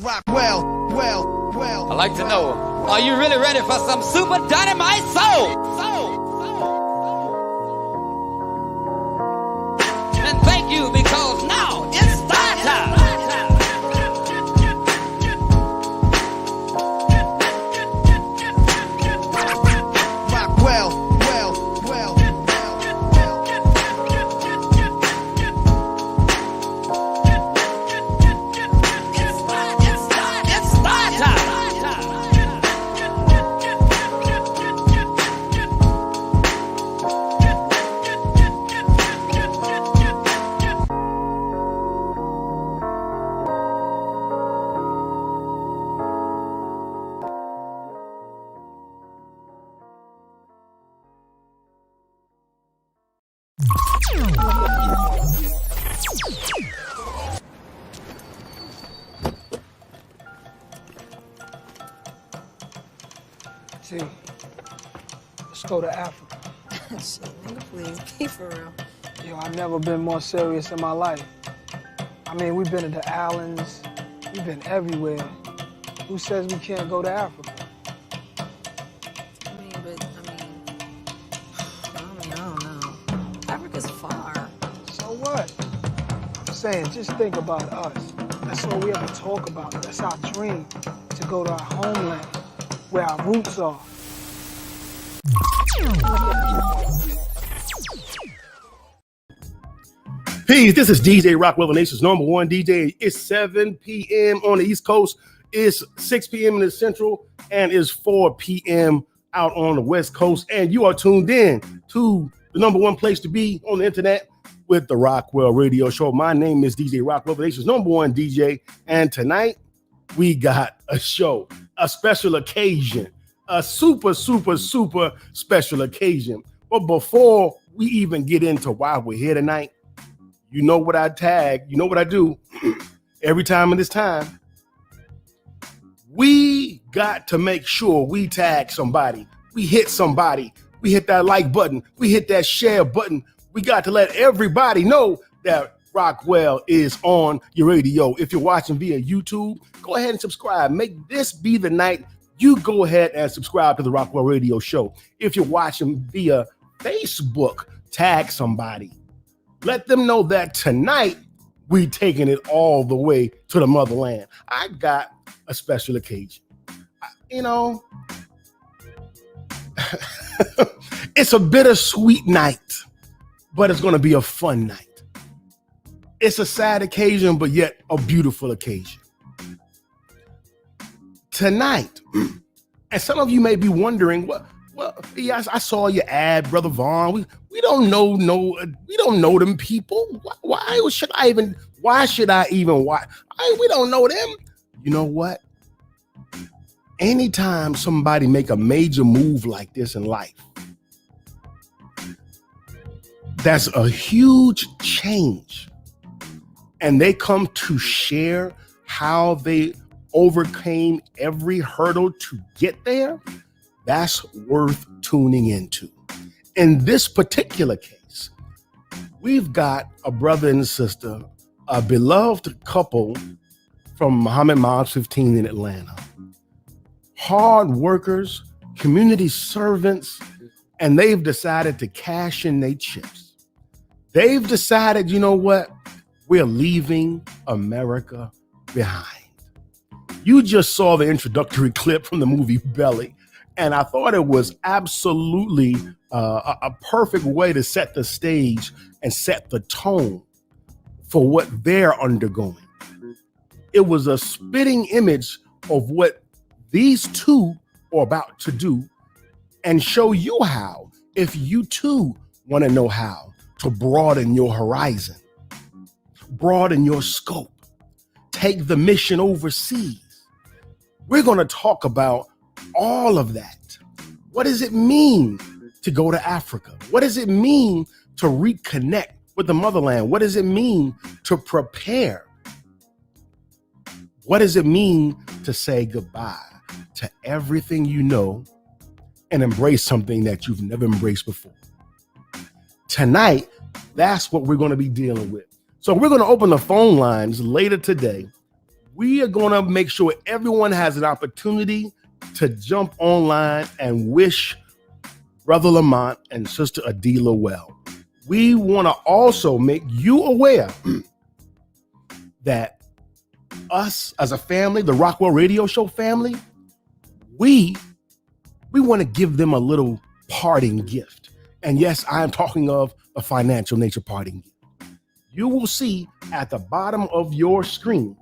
I'd like to know, are you really ready for some super dynamite soul? And thank you, because now it's start time. See, let's go to Africa. Shit, nigga, please, be for real. Yo, I've never been more serious in my life. I mean, we've been to the islands, we've been everywhere. Who says we can't go to Africa? I don't know. Africa's far. So what? I'm saying, just think about us. That's all we ever talk about. That's our dream, to go to our homeland, where our roots are. Peace, this is DJ Rockwell, the nation's #1 DJ. It's 7 p.m. on the East Coast, it's 6 p.m. in the Central, and it's 4 p.m. out on the West Coast. And you are tuned in to the #1 place to be on the internet with the Rockwell Radio Show. My name is DJ Rockwell, the nation's #1 DJ. And tonight, we got a show, a special occasion, a super special occasion. But before we even get into why we're here tonight, you know what I tag, you know what I do every time in this time. We got to make sure we tag somebody, we hit somebody, we hit that like button, we hit that share button. We got to let everybody know that Rockwell is on your radio. If you're watching via YouTube, go ahead and subscribe. Make this be the night you go ahead and subscribe to the Rockwell Radio Show. If you're watching via Facebook, tag somebody. Let them know that tonight we taking it all the way to the motherland. I got a special occasion. You know, it's a bittersweet night, but it's going to be a fun night. It's a sad occasion, but yet a beautiful occasion. Tonight, and some of you may be wondering, well, yes, I saw your ad, Brother Vaughn. We don't know them people. Why should I even watch? We don't know them. You know what? Anytime somebody make a major move like this in life, that's a huge change. And they come to share how they overcame every hurdle to get there. That's worth tuning into. In this particular case, we've got a brother and sister, a beloved couple from Muhammad Mosque 15 in Atlanta. Hard workers, community servants, and they've decided to cash in their chips. They've decided, you know what? We're leaving America behind. You just saw the introductory clip from the movie Belly. And I thought it was absolutely a perfect way to set the stage and set the tone for what they're undergoing. It was a spitting image of what these two are about to do and show you how, if you too want to know how to broaden your horizon, broaden your scope, take the mission overseas. We're going to talk about all of that. What does it mean to go to Africa? What does it mean to reconnect with the motherland? What does it mean to prepare? What does it mean to say goodbye to everything you know and embrace something that you've never embraced before? Tonight, that's what we're going to be dealing with. So we're going to open the phone lines later today. we are going to make sure everyone has an opportunity to jump online and wish Brother Lamont and Sister Adilah well. We want to also make you aware that us as a family, the Rockwell Radio Show family, we want to give them a little parting gift. And yes, I am talking of a financial nature parting gift. You will see at the bottom of your screen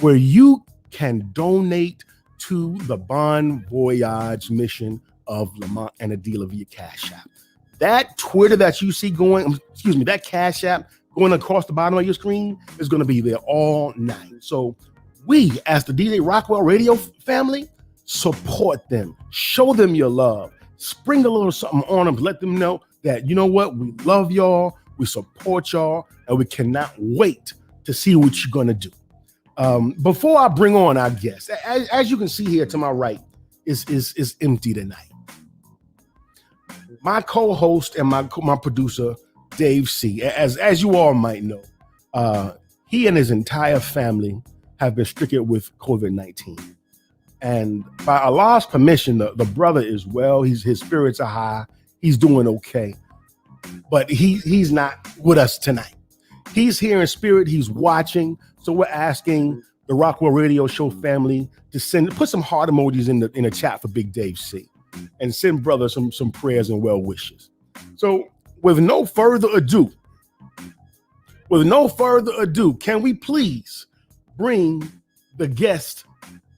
where you can donate to the Bond Voyage mission of Lamont and Adilah via Cash App. That Twitter that you see that Cash App going across the bottom of your screen is going to be there all night. So we, as the DJ Rockwell Radio family, support them, show them your love, spring a little something on them, let them know that, you know what, we love y'all, we support y'all, and we cannot wait to see what you're going to do. Before I bring on our guest, as you can see here to my right, is empty tonight. My co-host and my producer, Dave C., as you all might know, he and his entire family have been stricken with COVID-19. And by Allah's permission, the brother is well. His spirits are high. He's doing okay. But he's not with us tonight. He's here in spirit. He's watching. So we're asking the Rockwell Radio Show family to put some heart emojis in the chat for Big Dave C. and send brother some prayers and well wishes. So with no further ado, can we please bring the guest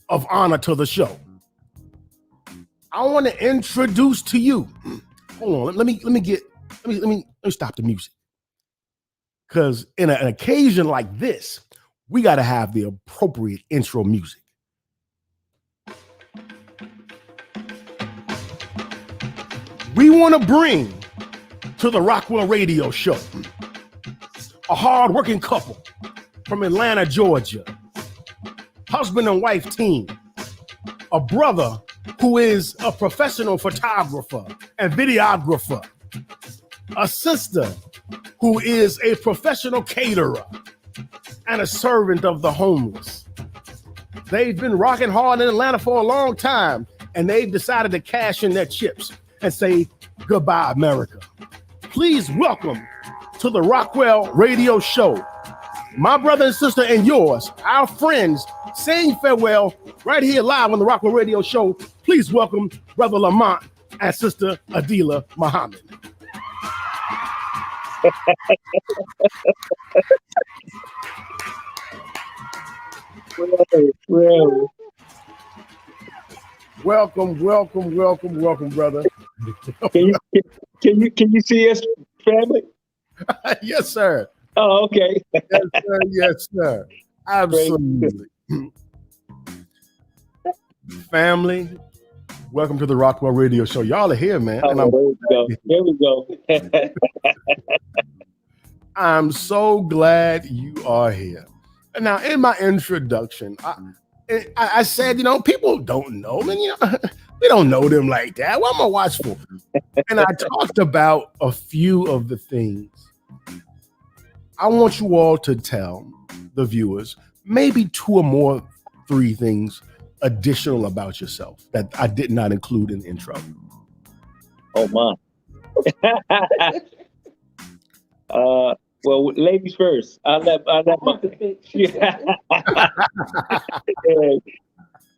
of honor to the show? I want to introduce to you. Hold on, let me stop the music. Because in an occasion like this, we got to have the appropriate intro music. We want to bring to the Rockwell Radio Show a hard-working couple from Atlanta, Georgia, husband and wife team, a brother who is a professional photographer and videographer, a sister who is a professional caterer and a servant of the homeless. They've been rocking hard in Atlanta for a long time, and they've decided to cash in their chips and say goodbye, America. Please welcome to the Rockwell Radio Show, my brother and sister and yours, our friends, saying farewell right here live on the Rockwell Radio Show. Please welcome Brother Lamont and Sister Adilah Muhammad. Welcome, brother. Can you see us, family? Yes, sir. Oh, okay. Yes, sir. Absolutely. Family, welcome to the Rockwell Radio Show. Y'all are here, man. Oh, there we go. I'm so glad you are here. And now, in my introduction, I said, people don't know me. We don't know them like that. What am I watch for? And I talked about a few of the things. I want you all to tell the viewers maybe 2 or more, 3 things additional about yourself that I did not include in the intro. Oh my. Well, ladies first. I'll let my.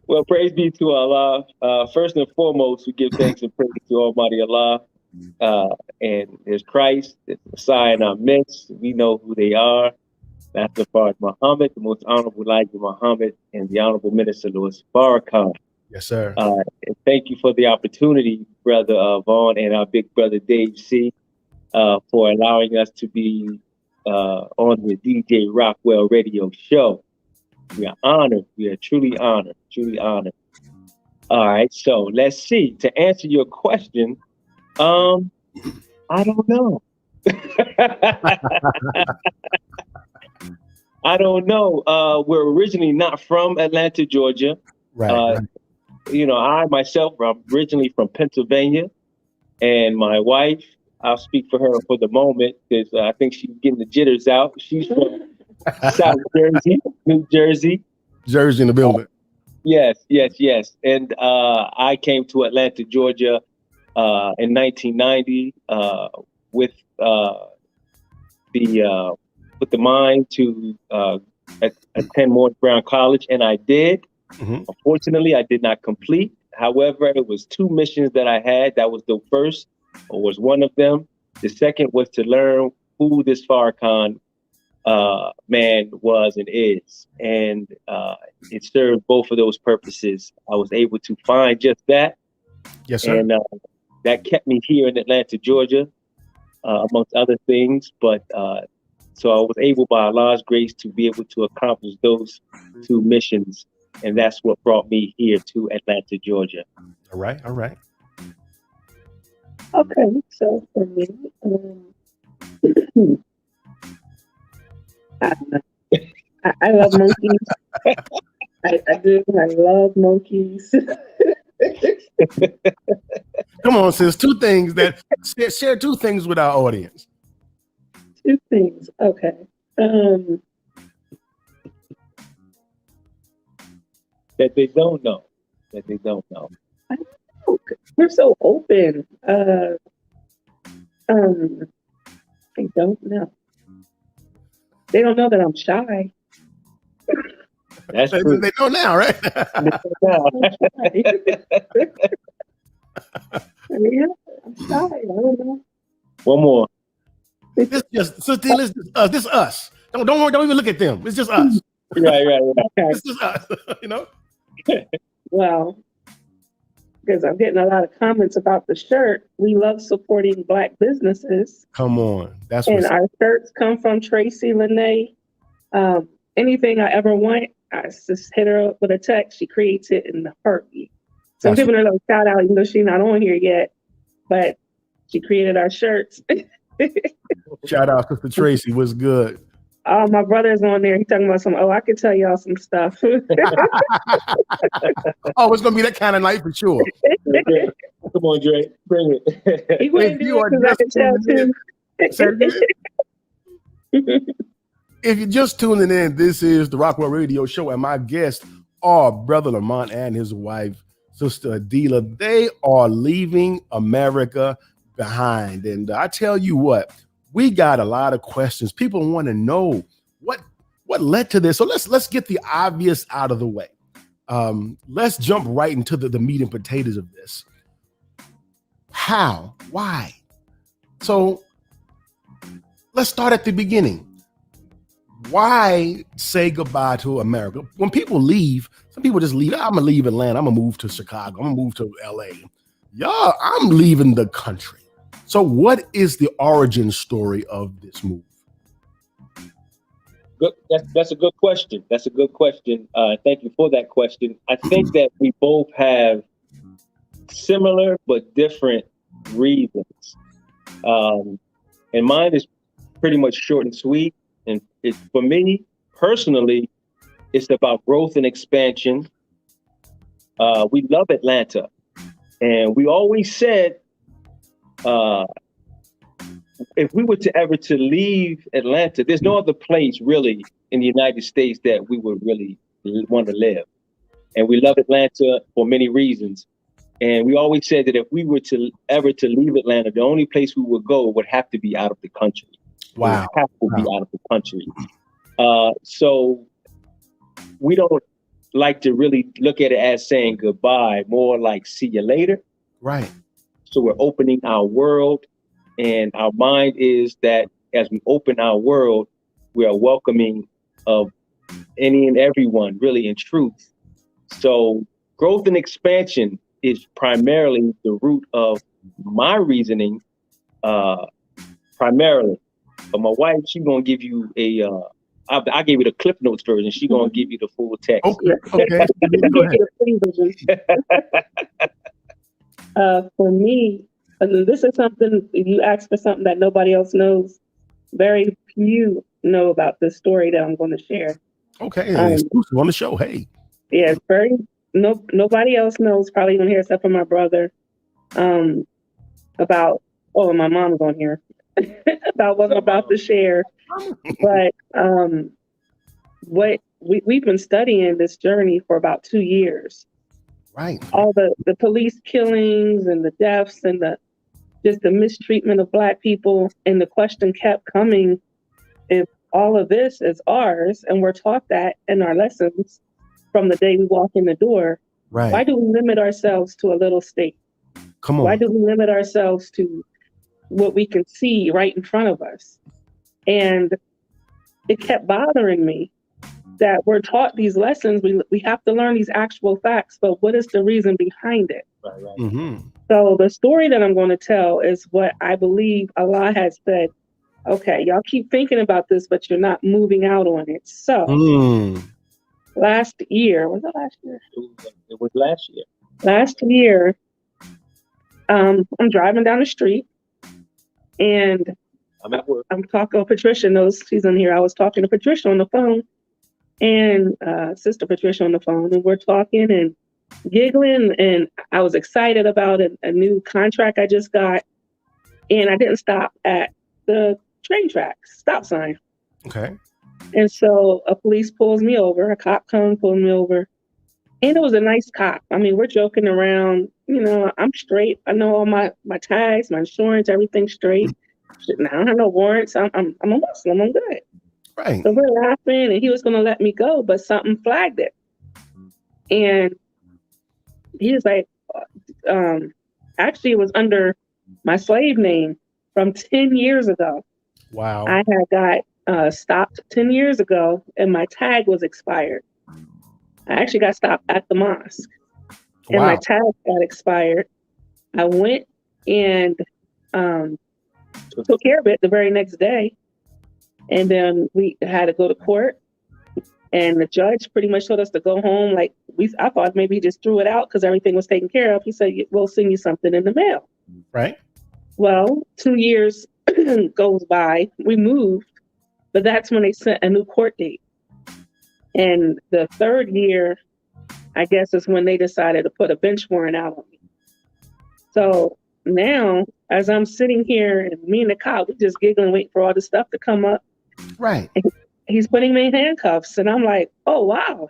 Well, praise be to Allah. First and foremost, we give thanks and praise to Almighty Allah. And there's Christ, there's Messiah in our midst. We know who they are. Master Fard Muhammad, the most honorable Elijah Muhammad, and the honorable Minister Louis Farrakhan. Yes, sir. And thank you for the opportunity, Brother Vaughn and our big brother Dave C, for allowing us to be on the DJ Rockwell Radio Show. We are honored. We are truly honored. All right, so let's see. To answer your question, I don't know. I don't know. We're originally not from Atlanta, Georgia. Right. I myself, I'm originally from Pennsylvania, and my wife, I'll speak for her for the moment because I think she's getting the jitters out. She's from South Jersey, New Jersey. Jersey in the building. Yes. And I came to Atlanta, Georgia in 1990 with the mind to attend Morris Brown College, and I did. Mm-hmm. Unfortunately, I did not complete. However, it was 2 missions that I had. That was the first, or was one of them. The second was to learn who this Farrakhan man was and is. And it served both of those purposes. I was able to find just that. Yes, sir. And that kept me here in Atlanta, Georgia, amongst other things. But so I was able, by Allah's grace, to be able to accomplish those 2 missions. And that's what brought me here to Atlanta, Georgia. All right. Okay, so for me, I love monkeys. I do. I love monkeys. Come on, sis. 2 things that share 2 things with our audience. 2 things. Okay. That they don't know. I know. We're so open. I don't know. They don't know that I'm shy. That's true. They know now, right? Yeah, I'm shy. I don't know. One more. This is us. Don't worry, don't even look at them. It's just us. Right. Okay. It's just us. You know? Well, because I'm getting a lot of comments about the shirt. We love supporting Black businesses. Come on. That's And what's our shirts come from Tracy Lene. Anything I ever want, I just hit her up with a text. She creates it in a heartbeat. So I'm giving her a little shout out, even though she's not on here yet. But she created our shirts. shout out to Tracy. What's good? Oh, my brother's on there. He's talking about I could tell y'all some stuff. Oh, it's gonna be that kind of night for sure. Come on, Dre, bring it. He wouldn't do it because I could tell too. If you're just tuning in, this is the Rockwell Radio Show, and my guests are Brother Lamont and his wife, Sister Adilah. They are leaving America behind, and I tell you what, we got a lot of questions. People want to know what led to this. So let's get the obvious out of the way. Let's jump right into the meat and potatoes of this. How? Why? So let's start at the beginning. Why say goodbye to America? When people leave, some people just leave. I'm gonna leave Atlanta. I'm gonna move to Chicago. I'm gonna move to LA. Y'all, I'm leaving the country. So what is the origin story of this move? Good. That's a good question. That's a good question. Thank you for that question. I think that we both have similar but different reasons. And mine is pretty much short and sweet. And for me, personally, it's about growth and expansion. We love Atlanta. And we always said, if we were to leave Atlanta, there's no other place really in the United States that we would really want to live. And we love Atlanta for many reasons. And we always said that if we were to leave Atlanta, the only place we would go would have to be out of the country. Wow. It would have to be out of the country. So we don't like to really look at it as saying goodbye, more like see you later. Right. So we're opening our world, and our mind is that as we open our world, we are welcoming of any and everyone, really, in truth. So growth and expansion is primarily the root of my reasoning, primarily. But my wife, she's gonna give you I gave you the Cliff Notes version. She's gonna give you the full text. Okay. Go ahead. For me, this is something you asked for, something that nobody else knows. Very few know about this story that I'm going to share. Okay, exclusive on the show. Hey. Yeah, nobody else knows, probably on here except for my brother. About my mom's on here. About what I'm about to share. But what we've been studying this journey for about 2 years. Right. All the police killings and the deaths and just the mistreatment of Black people. And the question kept coming, if all of this is ours, and we're taught that in our lessons from the day we walk in the door, Right. why do we limit ourselves to a little state? Come on. Why do we limit ourselves to what we can see right in front of us? And it kept bothering me that we're taught these lessons. We have to learn these actual facts, but what is the reason behind it? Right. Mm-hmm. So the story that I'm going to tell is what I believe Allah has said. Okay, y'all keep thinking about this, but you're not moving out on it. So last year, was it last year? It was last year. Last year, I'm driving down the street and I'm at work. I'm talking to Patricia, knows she's in here. I was talking to Patricia on the phone and Sister Patricia on the phone, and we're talking and giggling, and I was excited about a new contract I just got, and I didn't stop at the train tracks, stop sign. Okay. And so a police pulls me over, a cop comes, pulls me over, and it was a nice cop. I mean, we're joking around, I'm straight. I know all my tags, my insurance, everything's straight. I don't have no warrants. I'm a Muslim, I'm good. Right. So we're laughing, and he was going to let me go, but something flagged it. And he was like, actually, it was under my slave name from 10 years ago. Wow. I had got stopped 10 years ago, and my tag was expired. I actually got stopped at the mosque, and my tag got expired. I went and took care of it the very next day. And then we had to go to court, and the judge pretty much told us to go home. Like I thought maybe he just threw it out because everything was taken care of. He said, we'll send you something in the mail. Right. Well, 2 years goes by, we moved, but that's when they sent a new court date. And the third year, I guess, is when they decided to put a bench warrant out on me. So now, as I'm sitting here and me and the cop, we just giggling, waiting for all this stuff to come up. Right. And he's putting me in handcuffs. And I'm like, oh, wow,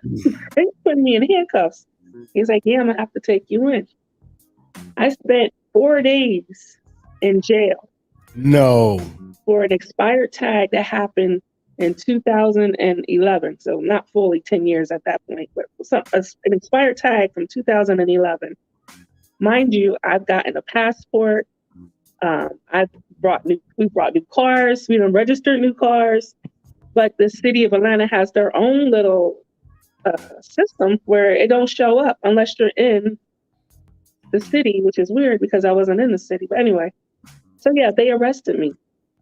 they're putting me in handcuffs. He's like, yeah, I'm going to have to take you in. I spent 4 days in jail. No. For an expired tag that happened in 2011. So not fully 10 years at that point, but an expired tag from 2011. Mind you, I've gotten a passport. We brought new cars. We done registered new cars. But the city of Atlanta has their own little system where it don't show up unless you're in the city, which is weird because I wasn't in the city. But anyway, so yeah, they arrested me.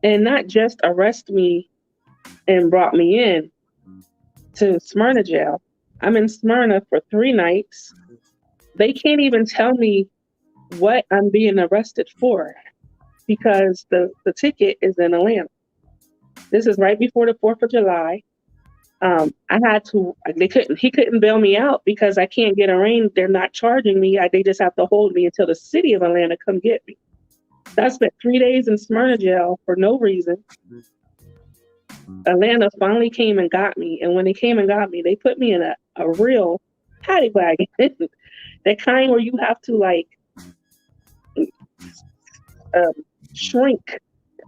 And not just arrest me and brought me in to Smyrna jail. I'm in Smyrna for 3 nights. They can't even tell me what I'm being arrested for because the ticket is in Atlanta. This is right before the 4th of July. He couldn't bail me out because I can't get arraigned. They're not charging me. They just have to hold me until the city of Atlanta come get me. So I spent 3 days in Smyrna jail for no reason. Atlanta finally came and got me. And when they came and got me, they put me in a real paddy wagon. That kind where you have to shrink,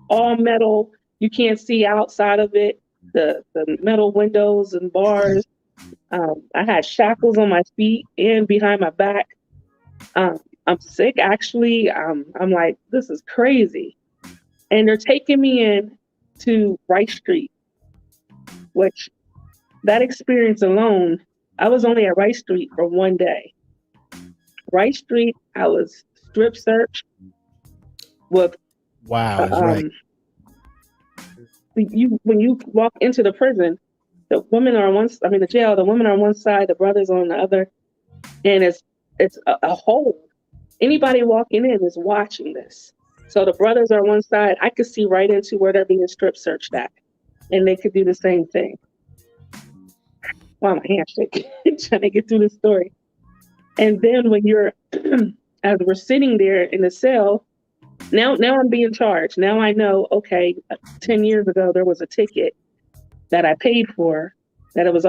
all metal. You can't see outside of it. The metal windows and bars. I had shackles on my feet and behind my back. I'm sick, actually. I'm like, this is crazy. And they're taking me in to Rice Street, which that experience alone, I was only at Rice Street for 1 day. Rice Street, I was strip searched with right. When you walk into the prison, the women are on the jail, the women are on one side, the brothers on the other, and it's a hole. Anybody walking in is watching this. So the brothers are on one side, I could see right into where they're being strip searched at, and they could do the same thing. Wow, my hand's shaking, trying to get through the story. And then when you're, as we're sitting there in the cell, now I'm being charged. Now I know, okay, 10 years ago, there was a ticket that I paid for that it was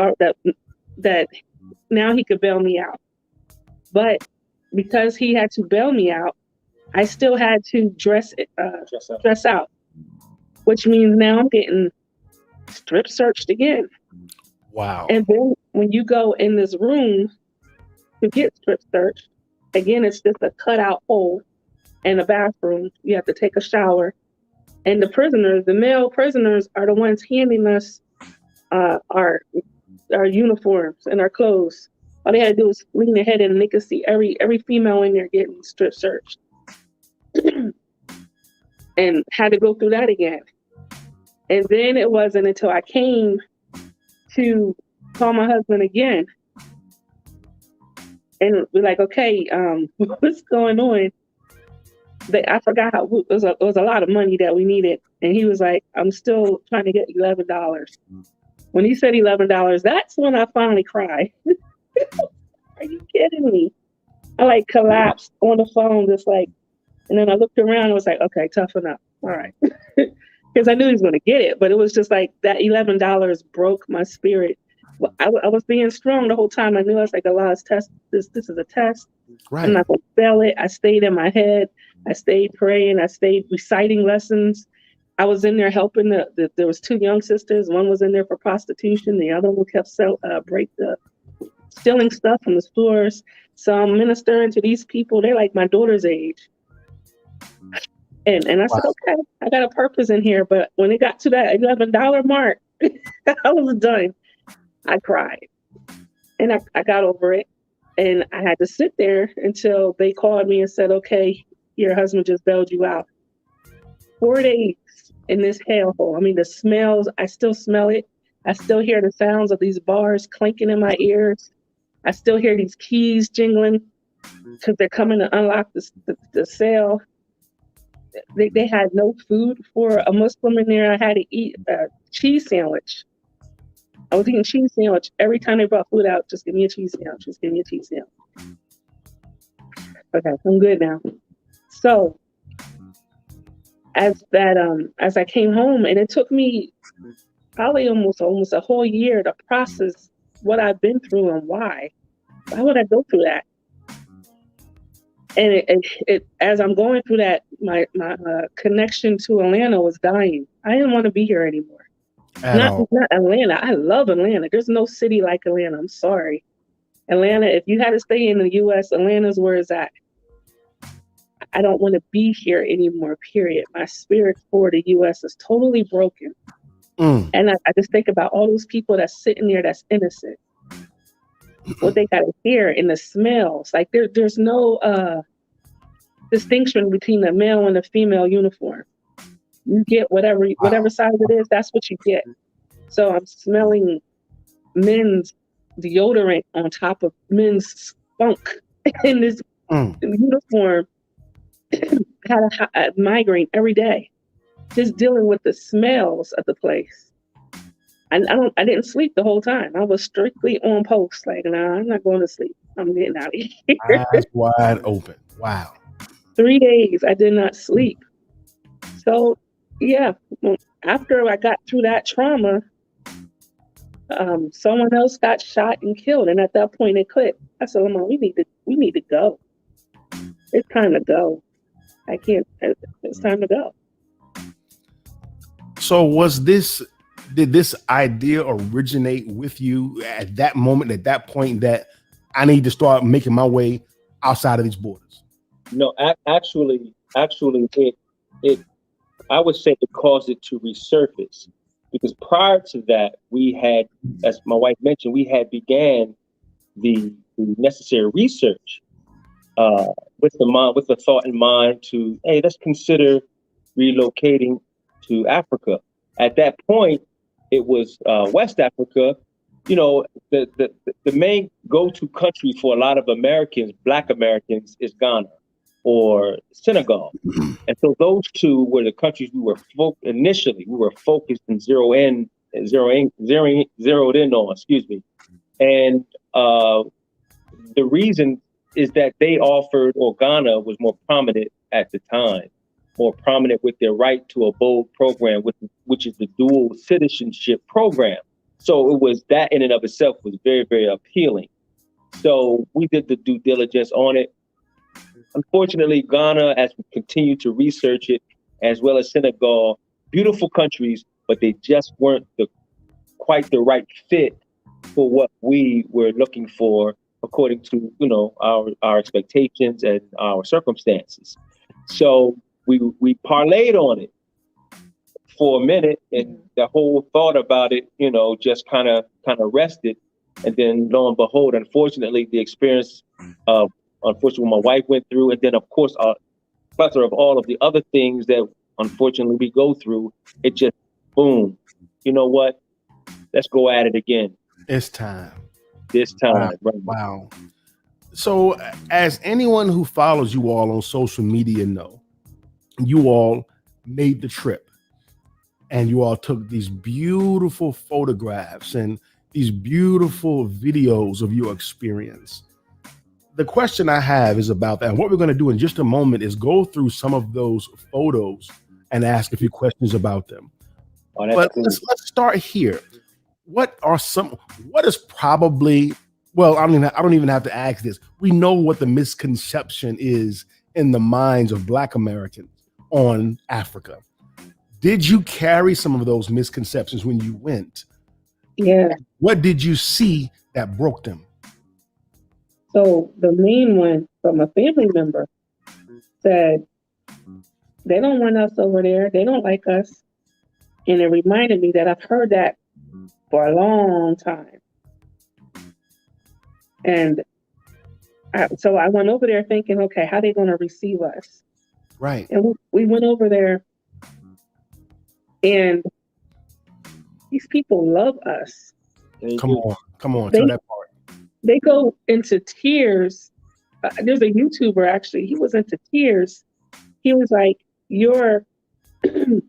that now he could bail me out. But because he had to bail me out, I still had to dress out, which means now I'm getting strip searched again. Wow. And then when you go in this room to get strip searched, again, it's just a cutout hole and a bathroom. You have to take a shower. And the male prisoners are the ones handing us our uniforms and our clothes. All they had to do was lean their head in and they could see every female in there getting strip searched. And had to go through that again. And then it wasn't until I came to call my husband again and be like, okay, what's going on? I forgot how it was a lot of money that we needed. And he was like, I'm still trying to get $11. When he said $11, that's when I finally cried. Are you kidding me? I collapsed on the phone, just and then I looked around and was like, okay, toughen up. All right. Because I knew he was going to get it, but it was just like that $11 broke my spirit. I was being strong the whole time. I knew I was like, Allah's test. This is a test. Right. I'm not going to fail it. I stayed in my head. I stayed praying. I stayed reciting lessons. I was in there helping. There was 2 young sisters. One was in there for prostitution. The other one kept stealing stuff from the stores. So I'm ministering to these people. They're like my daughter's age. And I said, okay, I got a purpose in here. But when it got to that $11 mark, I was done. I cried. And I got over it. And I had to sit there until they called me and said, okay, your husband just bailed you out. 4 days in this hellhole. I mean, the smells, I still smell it. I still hear the sounds of these bars clanking in my ears. I still hear these keys jingling because they're coming to unlock the cell. They had no food for a Muslim in there. I had to eat a cheese sandwich. I was eating cheese sandwich every time they brought food out. Just give me a cheese sandwich. Just give me a cheese sandwich. Okay, I'm good now. So as I came home, and it took me probably almost a whole year to process what I've been through and why. Why would I go through that? And it as I'm going through that, my connection to Atlanta was dying. I didn't want to be here anymore. Not Atlanta. I love Atlanta. There's no city like Atlanta. I'm sorry. Atlanta, if you had to stay in the U.S., Atlanta's where it's at. I don't want to be here anymore, period. My spirit for the U.S. is totally broken. And I just think about all those people that's sitting there that's innocent. What they got to hear and the smells. Like there's no distinction between the male and the female uniform. You get whatever size it is, that's what you get. So I'm smelling men's deodorant on top of men's spunk in this uniform. Had a migraine every day, just dealing with the smells of the place. And I didn't sleep the whole time. I was strictly on post. Like, nah, I'm not going to sleep. I'm getting out of here. Eyes wide open. Wow. 3 days I did not sleep. So yeah, after I got through that trauma, someone else got shot and killed. And at that point it clicked. I said, Lamont, we need to go. It's time to go. I can't, it's time to go. So did this idea originate with you at that moment, at that point, that I need to start making my way outside of these borders? No, actually, it I would say it caused it to resurface, because prior to that, we had, as my wife mentioned, we had began the necessary research with the thought in mind to, hey, let's consider relocating to Africa. At that point, it was West Africa. You know, the main go-to country for a lot of Americans, Black Americans, is Ghana or Senegal. And so those two were the countries we were initially focused and zeroed in on, excuse me. And the reason is that they offered, or Ghana was more prominent at the time, more prominent with their right to abode program, which is the dual-citizenship program. So it was that in and of itself was very, very appealing. So we did the due diligence on it. Unfortunately, Ghana, as we continue to research it, as well as Senegal, beautiful countries, but they just weren't quite the right fit for what we were looking for according to, you know, our expectations and our circumstances. So we parlayed on it for a minute, and the whole thought about it, you know, just kind of rested. And then lo and behold, unfortunately, the experience of what my wife went through, and then of course a plethora of all of the other things that unfortunately we go through, it just boom. You know what? Let's go at it again. It's time. This time. Wow. Wow. So as anyone who follows you all on social media know, you all made the trip and you all took these beautiful photographs and these beautiful videos of your experience. The question I have is about that. And what we're going to do in just a moment is go through some of those photos and ask a few questions about them. But cool. Let's start here. What is probably, well, I don't even have to ask this. We know what the misconception is in the minds of Black Americans on Africa. Did you carry some of those misconceptions when you went? Yeah. What did you see that broke them? So the main one from a family member said, they don't want us over there. They don't like us. And it reminded me that I've heard that for a long time. And so I went over there thinking, okay, how are they going to receive us? Right. And we went over there, and these people love us. Come on, tell that part. They go into tears. There's a YouTuber, actually, he was into tears. He was like, you're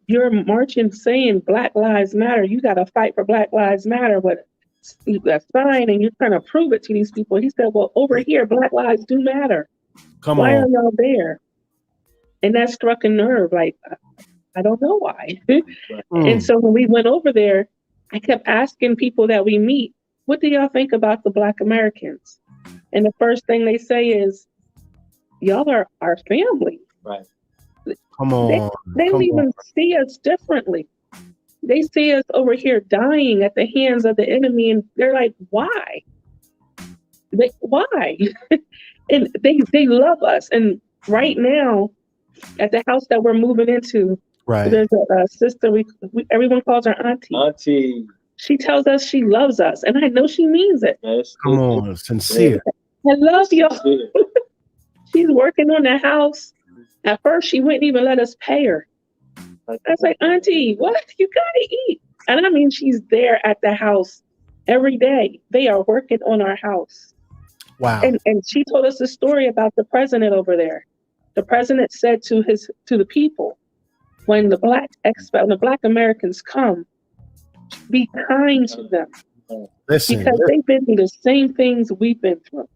marching saying Black Lives Matter. You got to fight for Black Lives Matter, but that's fine. And you're trying to prove it to these people. He said, well, over here, Black lives do matter. Why are y'all there? And that struck a nerve. Like, I don't know why. And so when we went over there, I kept asking people that we meet, what do y'all think about the Black Americans? And the first thing they say is, y'all are our family. Right. Come on. They don't even see us differently. They see us over here dying at the hands of the enemy, and they're like, why? Why? And they love us. And right now, at the house that we're moving into, right, there's a sister, everyone calls her auntie. Auntie. She tells us she loves us, and I know she means it. Yes. Come on, sincere. I love y'all. She's working on the house. At first, she wouldn't even let us pay her. I was like, Auntie, what? You gotta eat. And I mean, she's there at the house every day. They are working on our house. Wow. And she told us a story about the president over there. The president said to the people, when the Black Americans come, be kind to them. Listen, because they've been through the same things we've been through.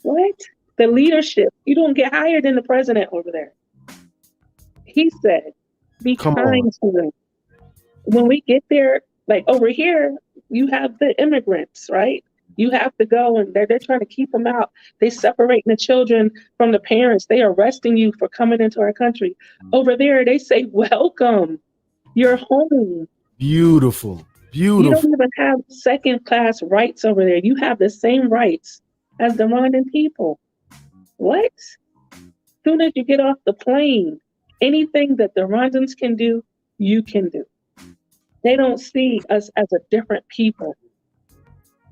What? The leadership, you don't get higher than the president over there. He said, be kind to them. When we get there, like over here, you have the immigrants, right? You have to go, and they're trying to keep them out. They separating the children from the parents. They arresting you for coming into our country. Over there, they say, welcome. You're home. Beautiful. You don't even have second-class rights over there. You have the same rights as the Rwandan people. What? As soon as you get off the plane, anything that the Rwandans can do, you can do. They don't see us as a different people.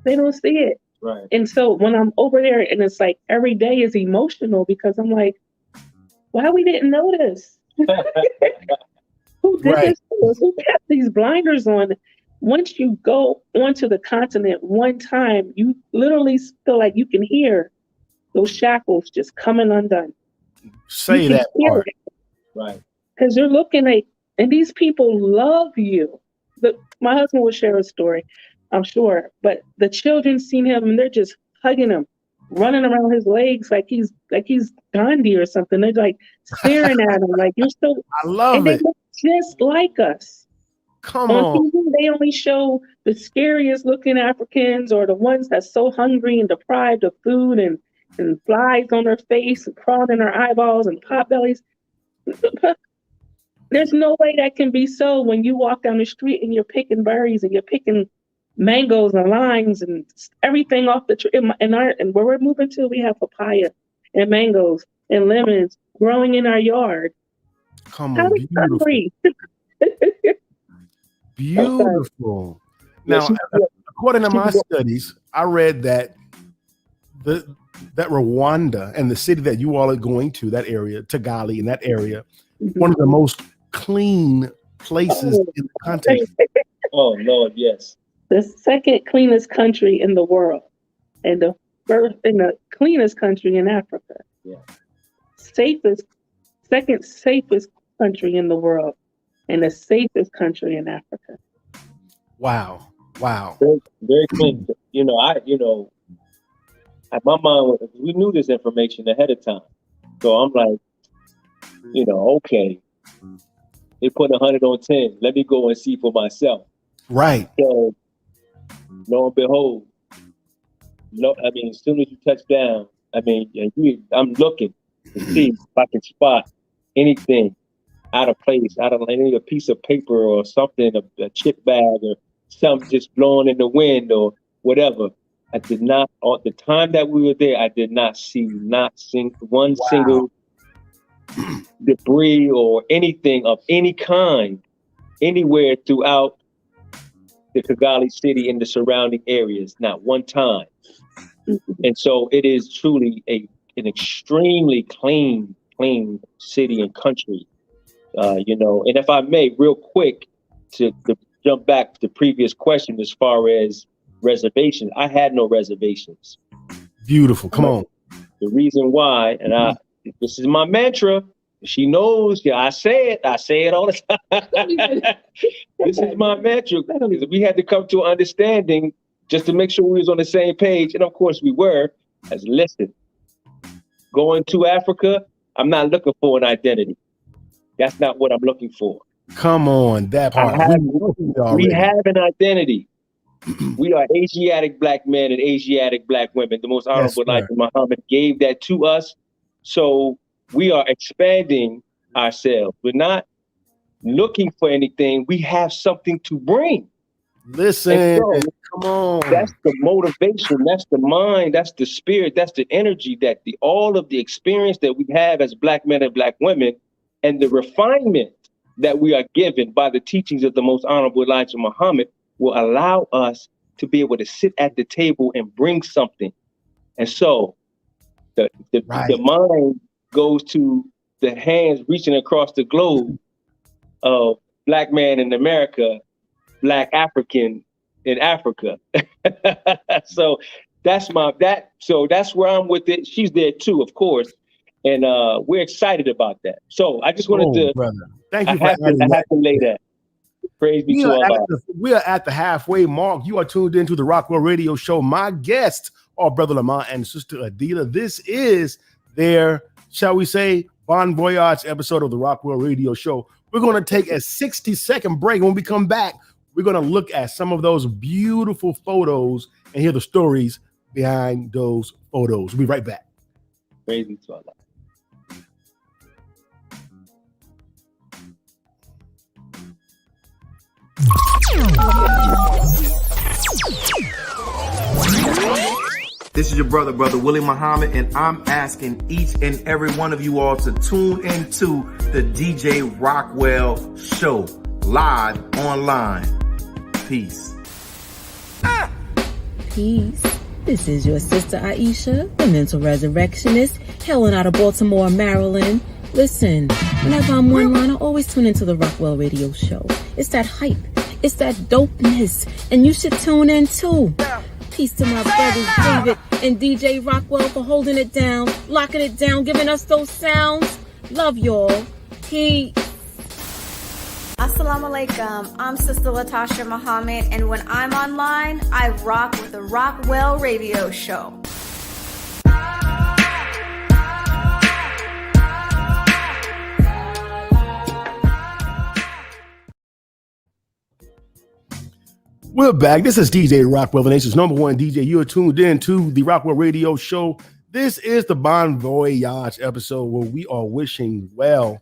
They don't see it. Right. And so when I'm over there, and it's like every day is emotional, because I'm like, why we didn't know this? Who did this to us? Who kept these blinders on? Once you go onto the continent one time, you literally feel like you can hear those shackles just coming undone. Say that part. Right. Because you're looking at, and these people love you. My husband will share a story, I'm sure, but the children seen him and they're just hugging him, running around his legs like he's Gandhi or something. They're like staring at him like, you're so. I love and it. They look just like us. Come on. TV, they only show the the scariest looking Africans or the ones that's so hungry and deprived of food and flies on their face and crawling in their eyeballs and pot bellies. There's no way that can be so when you walk down the street and you're picking berries and you're picking mangoes and limes and everything off the tree. And where we're moving to, we have papaya and mangoes and lemons growing in our yard. Come How on, is that free? beautiful. Now, according to my studies, I read that that Rwanda and the city that you all are going to, that area, Kigali, in that area, one of the most clean places in the country. Oh Lord, yes. The second cleanest country in the world, and the cleanest country in Africa. Yeah. Second safest country in the world, and the safest country in Africa. Wow. Very, very clean. My mind, we knew this information ahead of time. So I'm like, okay, they put 100 on 10. Let me go and see for myself. Right. So, lo and behold, as soon as you touch down, I'm looking to see if I can spot anything out of place, a piece of paper or something, a chip bag or something just blowing in the wind or whatever. I did not, at the time that we were there, I did not see one single debris or anything of any kind anywhere throughout the Kigali city and the surrounding areas, not one time. And so it is truly an extremely clean city and country, and if I may, real quick, to jump back to the previous question as far as reservations, I had no reservations. Beautiful. Come on. The reason why, and this is my mantra. She knows. Yeah, I say it all the time. This is my mantra. We had to come to an understanding just to make sure we was on the same page, and of course we were. As listen, going to Africa, I'm not looking for an identity. That's not what I'm looking for. Come on, that part. We have an identity. We are Asiatic Black men and Asiatic Black women. The most honorable Elijah Muhammad gave that to us. So we are expanding ourselves. We're not looking for anything. We have something to bring. Listen, come on. That's the motivation. That's the mind. That's the spirit. That's the energy that all of the experience that we have as Black men and Black women and the refinement that we are given by the teachings of the most honorable Elijah Muhammad will allow us to be able to sit at the table and bring something. And so the mind goes to the hands reaching across the globe of Black man in America, Black African in Africa. So that's where I'm with it. She's there too, of course. And we're excited about that. So I just wanted to, brother. Thank you. I have to lay that. Praise be to Allah. We are at the halfway mark. You are tuned into the Rockwell Radio Show. My guests are Brother Lamont and Sister Adilah. This is their, shall we say, Bon Voyage episode of the Rockwell Radio Show. We're going to take a 60-second break. When we come back, we're going to look at some of those beautiful photos and hear the stories behind those photos. We'll be right back. Praise be to Allah. This is your brother Willie Muhammad, and I'm asking each and every one of you all to tune into the DJ Rockwell Show, live online. Peace. Peace. This is your sister Aisha, the mental resurrectionist, hailing out of Baltimore, Maryland. Listen, whenever I'm online, I always tune into the Rockwell Radio Show. It's that hype. It's that dopeness. And you should tune in too. Peace to my brothers David and DJ Rockwell for holding it down, locking it down, giving us those sounds. Love y'all. Peace. Assalamu alaikum. I'm Sister Latasha Muhammad, and when I'm online, I rock with the Rockwell Radio Show. We're back. This is DJ Rockwell, the nation's number one DJ. You're tuned in to the Rockwell Radio Show. This is the Bon Voyage episode where we are wishing well.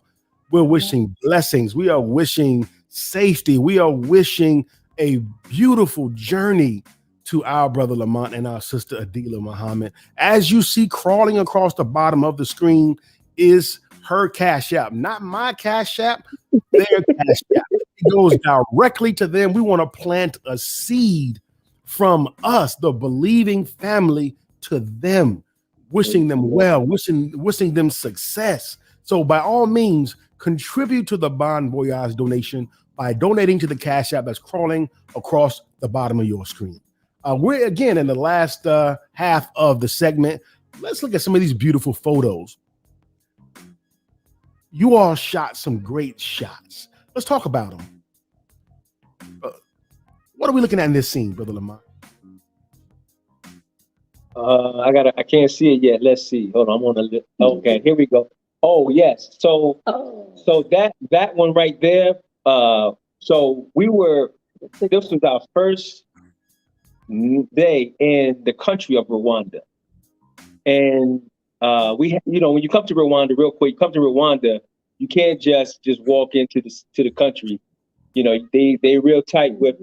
We're wishing blessings. We are wishing safety. We are wishing a beautiful journey to our brother Lamont and our sister Adilah Muhammad. As you see crawling across the bottom of the screen is her Cash App, not my Cash App, their Cash App. It goes directly to them. We want to plant a seed from us, the believing family, to them, wishing them well, wishing them success. So by all means, contribute to the Bon Voyage donation by donating to the Cash App that's crawling across the bottom of your screen. We're again in the last half of the segment. Let's look at some of these beautiful photos. You all shot some great shots. Let's talk about them. What are we looking at in this scene, Brother Lamont? I can't see it yet. Let's see. Hold on. I'm on the okay, here we go. Oh, yes. So that one right there. So this was our first day in the country of Rwanda. And we, when you come to Rwanda, real quick, you can't just walk into the country. They real tight with.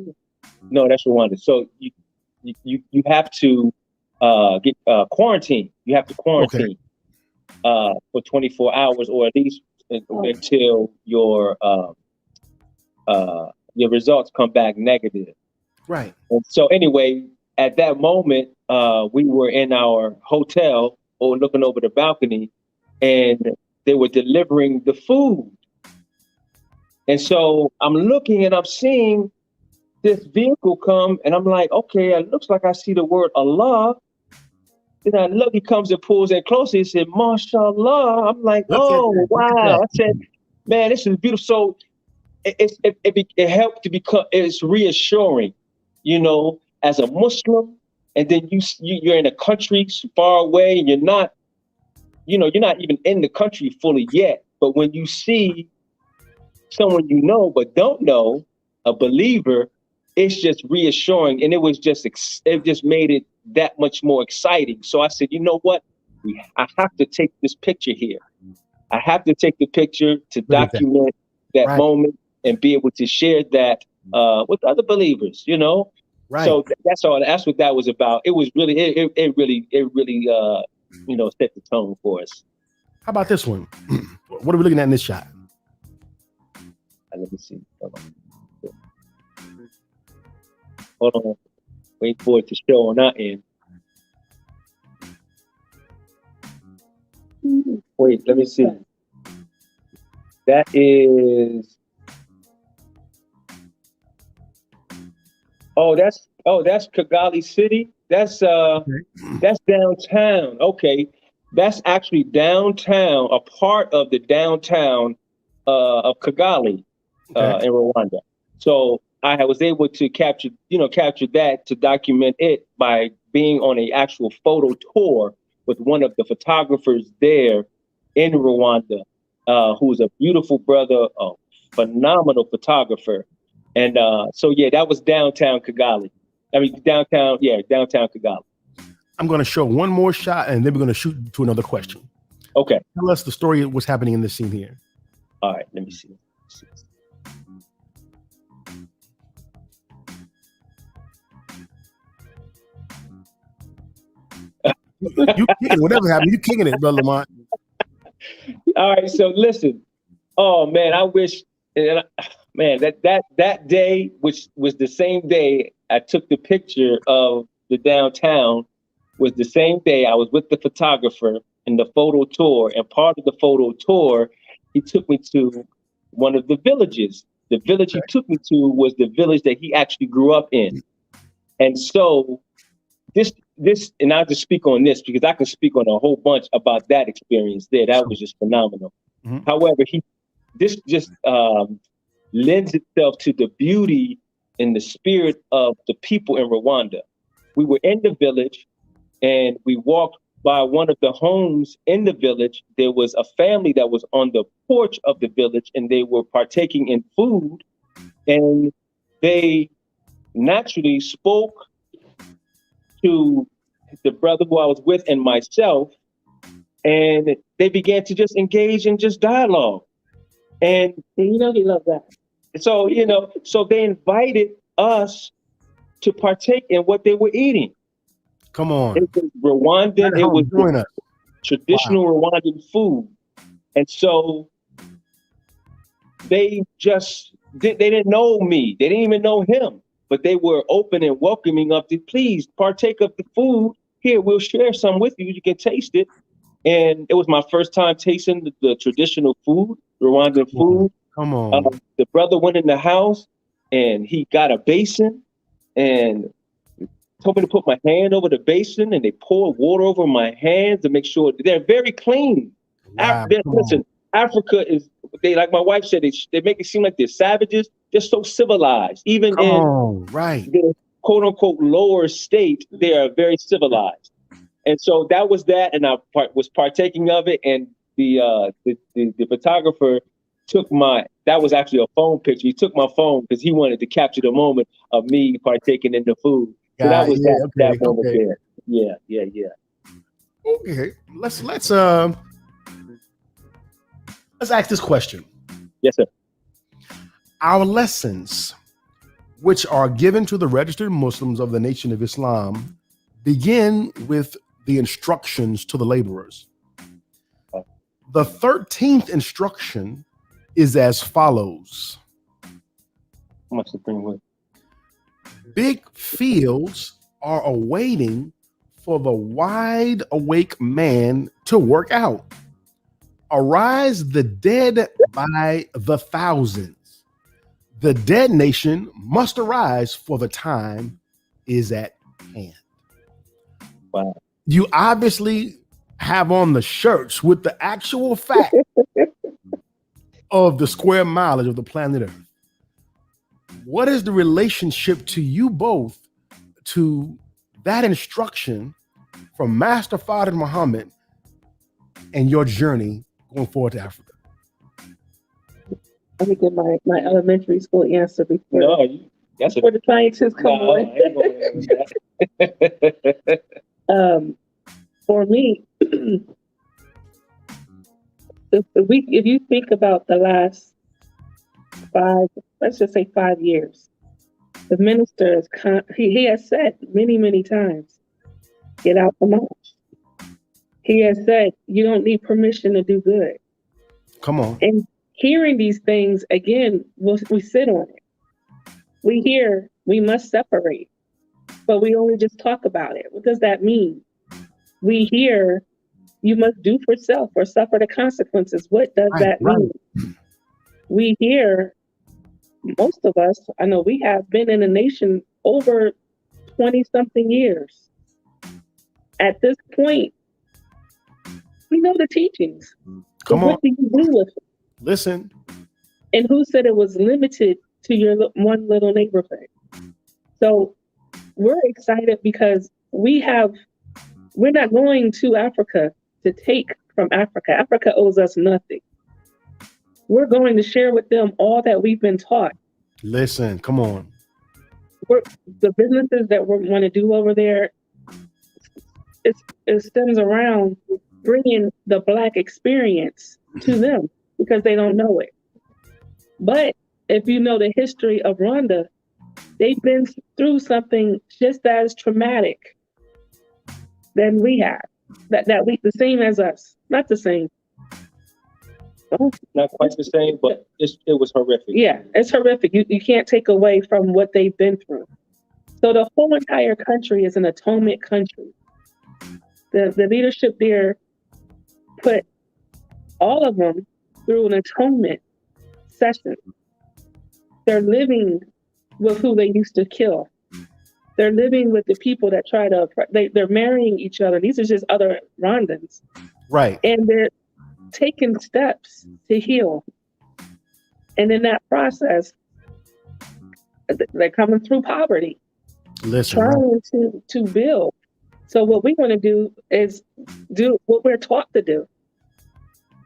No, that's Rwanda. So you have to get quarantined. You have to quarantine for 24 hours, or at least until your results come back negative. Right. And so anyway, at that moment, we were in our hotel or looking over the balcony, and they were delivering the food. And so I'm looking and I'm seeing this vehicle come, and I'm like, okay, it looks like I see the word Allah. Then I look, he comes and pulls in closer. He said, "Mashallah." I'm like, oh, wow. I said, man, this is beautiful. So it helped to become, it's reassuring, as a Muslim, and then you're in a country far away, and you're not even in the country fully yet. But when you see someone but don't know, a believer, it's just reassuring, and it just made it that much more exciting. So I said, you know what? I have to take this picture here. I have to take the picture to document that moment and be able to share that with other believers. Right. So that's all. That's what that was about. It was really, it really, set the tone for us. How about this one? What are we looking at in this shot? Let me see. Hold on. Wait for it to show on our end. Wait, let me see. That is. That's Kigali City. That's downtown. Okay. That's actually downtown, a part of the downtown of Kigali in Rwanda. So I was able to capture that, to document it by being on an actual photo tour with one of the photographers there in Rwanda, who's a beautiful brother, a phenomenal photographer. And that was downtown Kigali. Downtown Kigali. I'm going to show one more shot, and then we're going to shoot to another question. Okay. Tell us the story of what's happening in this scene here. All right, let me see. You kicking whatever happened. You kicking it, Brother Lamont. All right, so listen. Oh man, I wish, man, that day, which was the same day I took the picture of the downtown, was the same day I was with the photographer in the photo tour, and part of the photo tour, he took me to one of the villages. The village he took me to was the village that he actually grew up in, and so this, and I'll just speak on this because I could speak on a whole bunch about that experience there. That was just phenomenal. Mm-hmm. However, this just lends itself to the beauty and the spirit of the people in Rwanda. We were in the village and we walked by one of the homes in the village. There was a family that was on the porch of the village and they were partaking in food, and they naturally spoke to the brother who I was with and myself, and they began to just engage in just dialogue. And you know he loved that. So, so they invited us to partake in what they were eating. Come on. It was Rwandan, it was traditional Rwandan food. And so they didn't know me. They didn't even know him, but they were open and welcoming up to, please partake of the food. Here, we'll share some with you. You can taste it. And it was my first time tasting the traditional food, Rwandan food. Come on. The brother went in the house and he got a basin and told me to put my hand over the basin, and they poured water over my hands to make sure they're very clean. Wow, Listen, Africa is, like my wife said, they make it seem like they're savages. They're so civilized. Even in the quote unquote lower state, they are very civilized. And so that was that, and I was partaking of it, and the photographer took that was actually a phone picture. He took my phone because he wanted to capture the moment of me partaking in the food. So that was that moment there. Yeah. Okay, let's ask this question. Yes, sir. Our lessons, which are given to the registered Muslims of the Nation of Islam, begin with the instructions to the laborers. The 13th instruction is as follows. Much to bring with. Big fields are awaiting for the wide awake man to work out. Arise the dead by the thousands. The dead nation must arise, for the time is at hand. Wow. You obviously have on the shirts with the actual fact of the square mileage of the planet Earth. What is the relationship to you both to that instruction from Master Father Muhammad and your journey going forward to Africa? Let me get my elementary school answer before, before the scientists come on. For me, if you think about the last 5 years, the minister he has said many times, get out the mosque. He has said you don't need permission to do good. Come on. And hearing these things again, we sit on it. We hear we must separate, but we only just talk about it. What does that mean? We hear you must do for self or suffer the consequences. What does that mean? We hear, most of us, I know we have been in a nation over 20-something years. At this point, we know the teachings. Come on. What do you do with it? Listen. And who said it was limited to your one little neighborhood? So we're excited because we're not going to Africa to take from Africa. Africa owes us nothing. We're going to share with them all that we've been taught. Listen, come on. The businesses that we want to do over there, it stems around bringing the Black experience to them because they don't know it. But if you know the history of Rwanda, they've been through something just as traumatic than we have. The same as us. Not the same. Not quite the same, but it was horrific. Yeah, it's horrific. You can't take away from what they've been through. So the whole entire country is an atonement country. The leadership there put all of them through an atonement session. They're living with who they used to kill. They're living with the people that they're marrying each other. These are just other Rwandans. Right. And they're taking steps to heal. And in that process, they're coming through poverty. Listen, trying to build. So what we want to do is do what we're taught to do.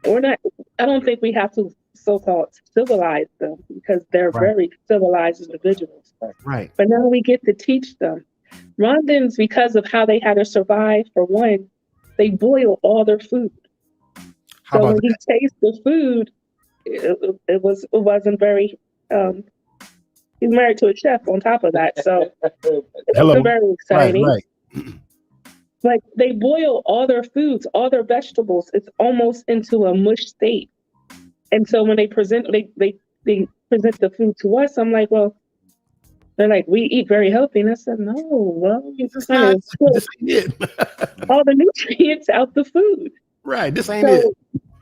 I don't think we have to so-called civilize them because they're Right. very civilized individuals. Right. But now we get to teach them. Rwandans, because of how they had to survive, for one, they boil all their food. How So about when he tastes the food, it wasn't very. He's married to a chef on top of that, so it wasn't very exciting. Right. Like they boil all their foods, all their vegetables. It's almost into a mush state. And so when they present, they present the food to us. I'm like, well, they're like, we eat very healthy, and I said, no, well, you just kind of this ain't it. all the nutrients out the food. Right. This ain't it.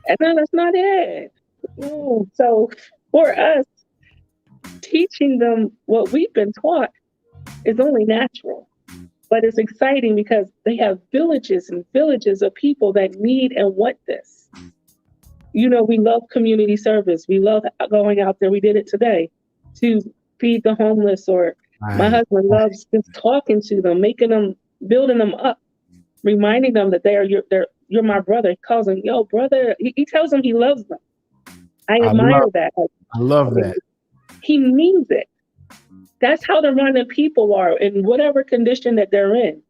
And no, that's not it. No. So for us, teaching them what we've been taught is only natural. But it's exciting because they have villages and villages of people that need and want this. You know, we love community service. We love going out there. We did it today to feed the homeless, or my husband loves just talking to them, making them, building them up, reminding them that you're my brother. He calls them, yo, brother. He tells them he loves them. I admire that. I love that. He means it. That's how the Rwandan people are in whatever condition that they're in.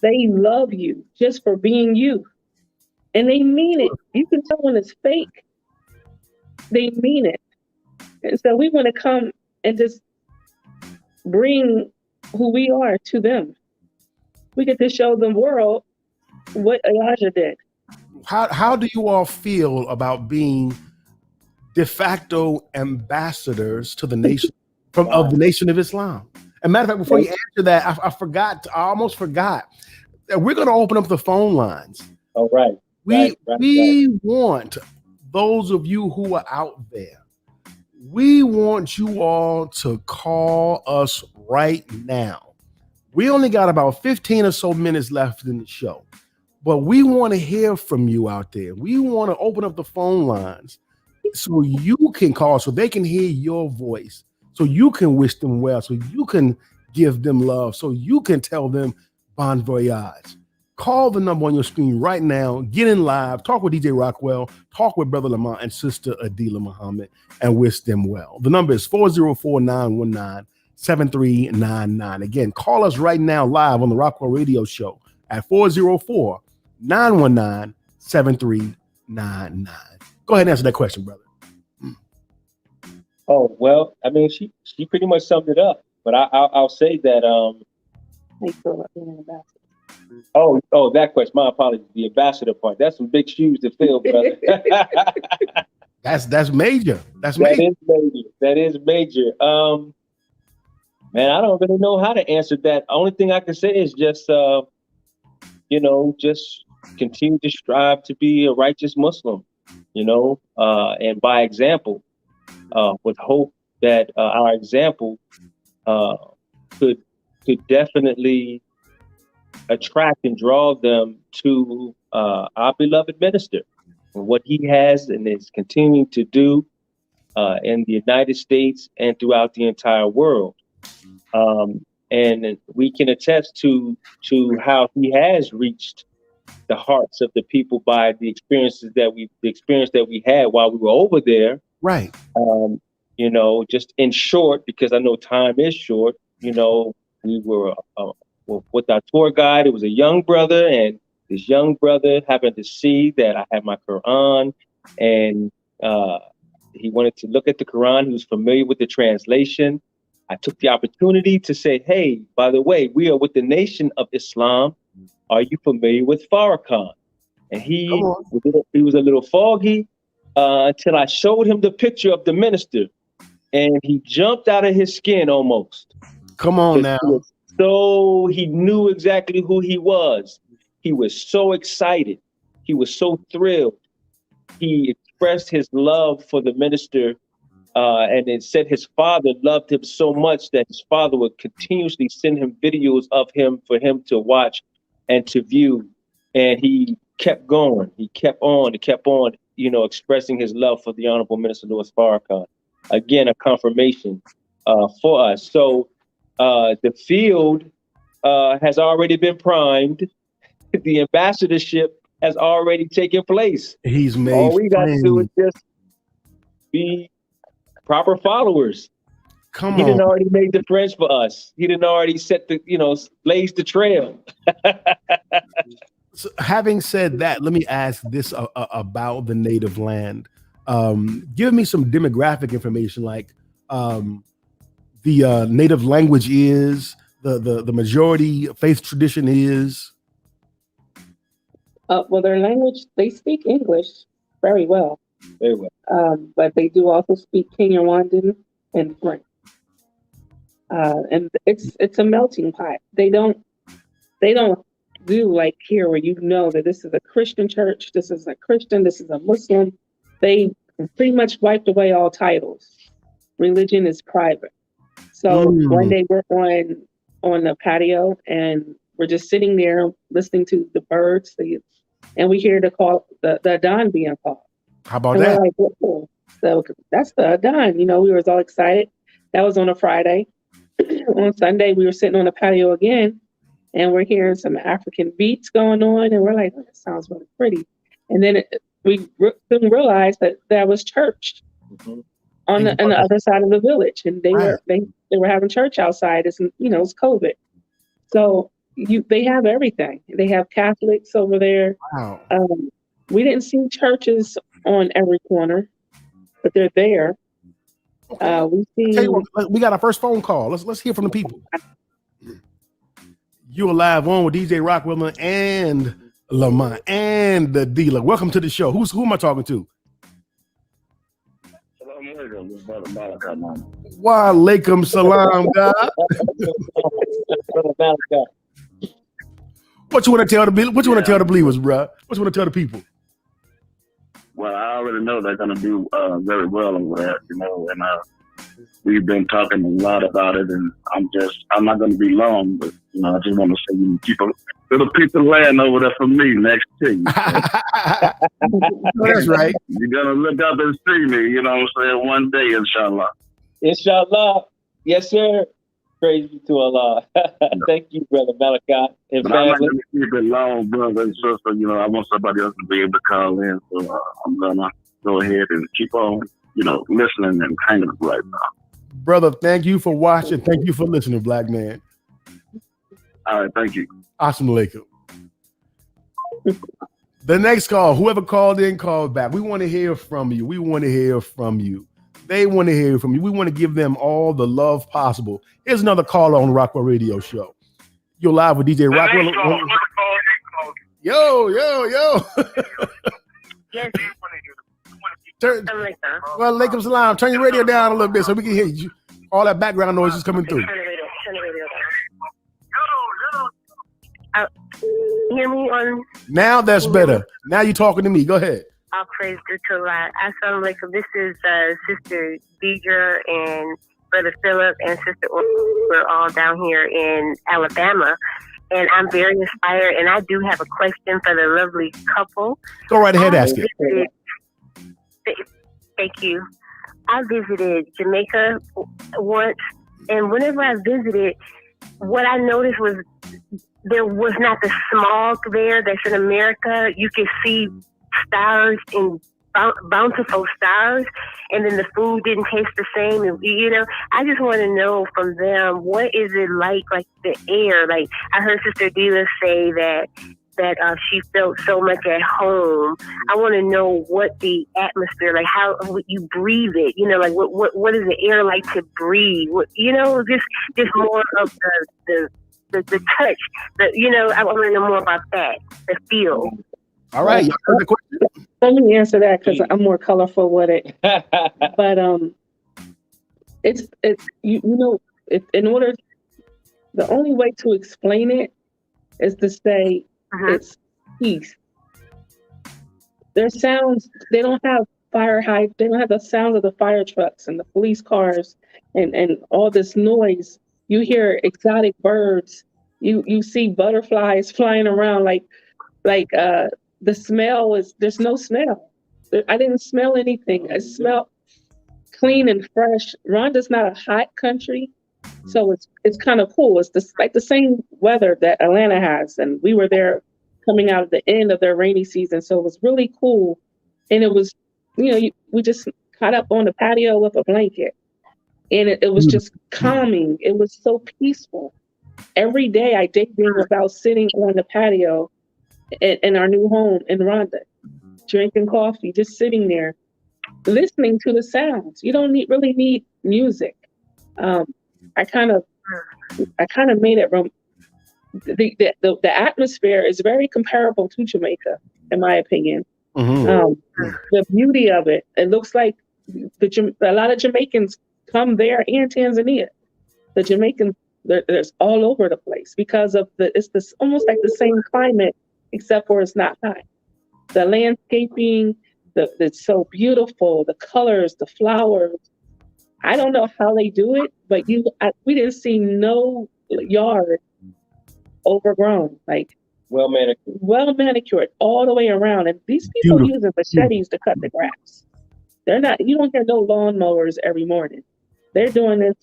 They love you just for being you. And they mean it. You can tell when it's fake. They mean it. And so we want to come and just bring who we are to them. We get to show the world what Elijah did. How do you all feel about being de facto ambassadors to the nation of the Nation of Islam? And matter of fact, before you answer that, I almost forgot that we're going to open up the phone lines. All right. We want those of you who are out there, we want you all to call us right now. We only got about 15 or so minutes left in the show, but we want to hear from you out there. We want to open up the phone lines so you can call, so they can hear your voice, so you can wish them well, so you can give them love, so you can tell them bon voyage. Call the number on your screen right now. Get in live. Talk with DJ Rockwell. Talk with Brother Lamont and Sister Adilah Muhammad and wish them well. The number is 404-919-7399. Again, call us right now live on the Rockwell Radio Show at 404-919-7399. Go ahead and answer that question, brother. Oh, well, I mean, she pretty much summed it up. But I'll say that Oh, that question. My apologies. The ambassador part. That's some big shoes to fill, brother. That's major. That's major. That is major. Man, I don't really know how to answer that. Only thing I can say is just, just continue to strive to be a righteous Muslim, and by example, with hope that our example could definitely attract and draw them to our beloved minister and what he has and is continuing to do in the United States and throughout the entire world. And we can attest to how he has reached the hearts of the people by the experience that we had while we were over there. Right. Just in short, because I know time is short, we were with our tour guide. It was a young brother, and this young brother happened to see that I had my Quran, and he wanted to look at the Quran. He was familiar with the translation. I took the opportunity to say, hey, by the way, we are with the Nation of Islam. Are you familiar with Farrakhan? And he was a little foggy until I showed him the picture of the minister, and he jumped out of his skin almost. Come on now. So he knew exactly who he was. He was so excited. He was so thrilled. He expressed his love for the minister, and it said his father loved him so much that his father would continuously send him videos of him for him to watch and to view. And he kept going. He kept on, expressing his love for the Honorable Minister Louis Farrakhan. Again, a confirmation for us. So the field has already been primed. The ambassadorship has already taken place. He's made. All we got to do is just be proper followers. Come He didn't on. already make the friends for us. He didn't already set the, blaze the trail. So having said that, let me ask this about the native land. Give me some demographic information, like the native language is, the majority faith tradition is. Well, their language, they speak English very well. Very well. But they do also speak Kinyarwandan and French. And it's a melting pot. They don't do like here where that this is a Christian church, this is a Christian, this is a Muslim. They pretty much wiped away all titles. Religion is private. So one day we're on the patio and we're just sitting there listening to the birds, and we hear the Adhan being called. How about and that? We're like, whoa. So that's the Adhan. We were all excited. That was on a Friday. On Sunday, we were sitting on the patio again, and we're hearing some African beats going on, and we're like, oh, that sounds really pretty. And then we soon realized that was church on the other side of the village, and they were having church outside. It's it's COVID, so they have everything. They have Catholics over there. Wow. We didn't see churches on every corner, but they're there. Okay. We got our first phone call. Let's hear from the people. You are live on with DJ Rockwell and Lamont and the dealer. Welcome to the show. Who am I talking to? Wa alaikum salam, God. What you want to tell the believers, bro? What you want to tell the people? Well, I already know they're going to do very well over there, and we've been talking a lot about it, and I'm not going to be long, but, I just want to say, keep a little piece of land over there for me next to you. That's right. You're going to look up and see me, one day, inshallah. Inshallah. Yes, sir. Praise be to Allah. Thank you, Brother Malachi and but family. I'm not going to keep it long, brother and sister. I want somebody else to be able to call in, so I'm going to go ahead and keep on, listening and hanging right now. Brother, thank you for watching. Thank you for listening, black man. All right, thank you. Assalamu alaikum. The next call, whoever called in, called back. We want to hear from you. We want to hear from you. They want to hear from you. We want to give them all the love possible. Here's another call on the Rockwell Radio Show. You're live with DJ Rockwell. Yo. Yes. Well, alaikum salam. Turn your radio down a little bit so we can hear you. All that background noise is coming through. Turn the radio down. Hear me on? Now that's better. Now you're talking to me. Go ahead. All praise due to Allah. Assalamu alaikum. This is Sister Deidre and Brother Philip and Sister We're all down here in Alabama. And I'm very inspired. And I do have a question for the lovely couple. Go right ahead, ask it. Thank you. I visited Jamaica once. And whenever I visited, what I noticed was there was not the smog there that's in America. You could see stars and bountiful stars, and then the food didn't taste the same. And, I just want to know from them, what is it like the air? Like I heard Sister Adilah say that she felt so much at home. I want to know what the atmosphere, like how you breathe it. What is the air like to breathe? Just more of the touch. I want to know more about that. The feel. All right. You heard the question? Let me answer that because I'm more colorful with it. But it's if in order, the only way to explain it is to say it's peace. Their sounds, they don't have fire hype. They don't have the sounds of the fire trucks and the police cars and all this noise. You hear exotic birds. You see butterflies flying around like the smell is, there's no smell. I didn't smell anything. I smelled clean and fresh. Rwanda's not a hot country, so it's kind of cool. It's like the same weather that Atlanta has, and we were there coming out of the end of their rainy season, so it was really cool. And it was, we just caught up on the patio with a blanket. And it was just calming. It was so peaceful. Every day I daydream about sitting on the patio in our new home in Rwanda, drinking coffee, just sitting there, listening to the sounds. You don't really need music. I kind of made it. The atmosphere is very comparable to Jamaica, in my opinion. The beauty of it. It looks like a lot of Jamaicans come there and Tanzania. The Jamaicans, there's all over the place because of it's this almost like the same climate, except for it's not hot. The landscaping, it's so beautiful. The colors, the flowers. I don't know how they do it, but we didn't see no yard overgrown, like well manicured all the way around. And these people using machetes to cut the grass. You don't hear no lawnmowers every morning. They're doing this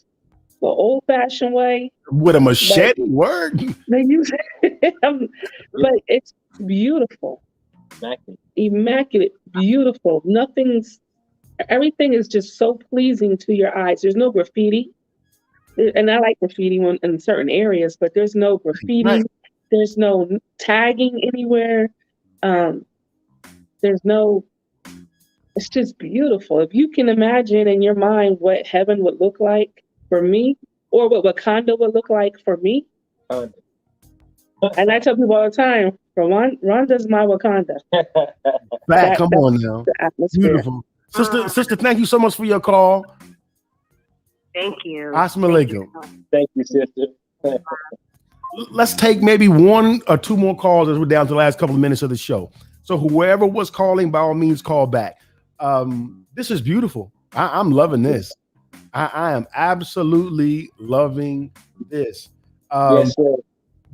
the old-fashioned way with a machete. Word. They use it, but it's beautiful, immaculate, beautiful. Everything is just so pleasing to your eyes. There's no graffiti, and I like graffiti in certain areas, but there's no graffiti. Right. There's no tagging anywhere. It's just beautiful. If you can imagine in your mind what heaven would look like for me, or what Wakanda would look like for me. And I tell people all the time, Rwanda's my Wakanda. Come on now. Beautiful. Sister, thank you so much for your call. Thank you. Assalamu alaikum. Thank you, sister. Let's take maybe one or two more calls as we're down to the last couple of minutes of the show. So whoever was calling, by all means, call back. This is beautiful. I'm loving this. I am absolutely loving this. Yes, sir.